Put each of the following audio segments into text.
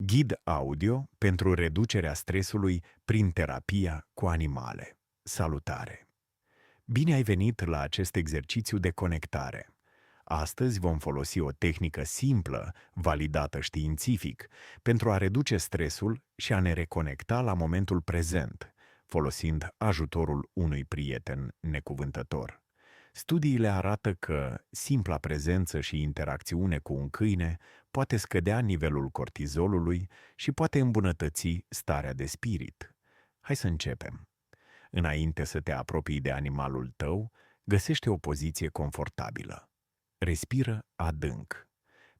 Ghid audio pentru reducerea stresului prin terapia cu animale. Salutare! Bine ai venit la acest exercițiu de conectare. Astăzi vom folosi o tehnică simplă, validată științific, pentru a reduce stresul și a ne reconecta la momentul prezent, folosind ajutorul unui prieten necuvântător. Studiile arată că simpla prezență și interacțiune cu un câine poate scădea nivelul cortizolului și poate îmbunătăți starea de spirit. Hai să începem. Înainte să te apropii de animalul tău, găsește o poziție confortabilă. Respiră adânc.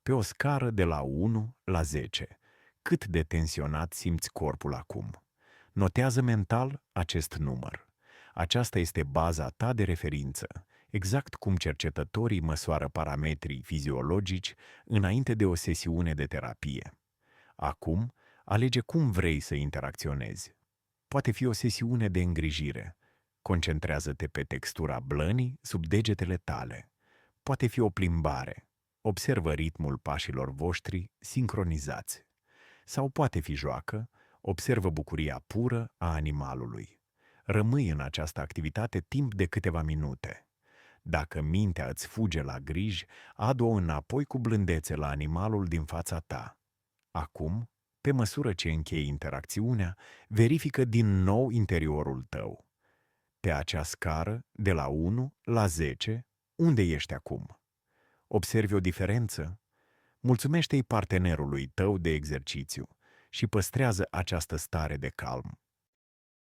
Pe o scară de la 1 la 10, cât de tensionat simți corpul acum? Notează mental acest număr. Aceasta este baza ta de referință, exact cum cercetătorii măsoară parametrii fiziologici înainte de o sesiune de terapie. Acum, alege cum vrei să interacționezi. Poate fi o sesiune de îngrijire. Concentrează-te pe textura blănii sub degetele tale. Poate fi o plimbare. Observă ritmul pașilor voștri sincronizați. Sau poate fi joacă. Observă bucuria pură a animalului. Rămâi în această activitate timp de câteva minute. Dacă mintea îți fuge la griji, adu-o înapoi cu blândețe la animalul din fața ta. Acum, pe măsură ce închei interacțiunea, verifică din nou interiorul tău. Pe acea scară, de la 1 la 10, unde ești acum? Observi o diferență? Mulțumește-i partenerului tău de exercițiu și păstrează această stare de calm.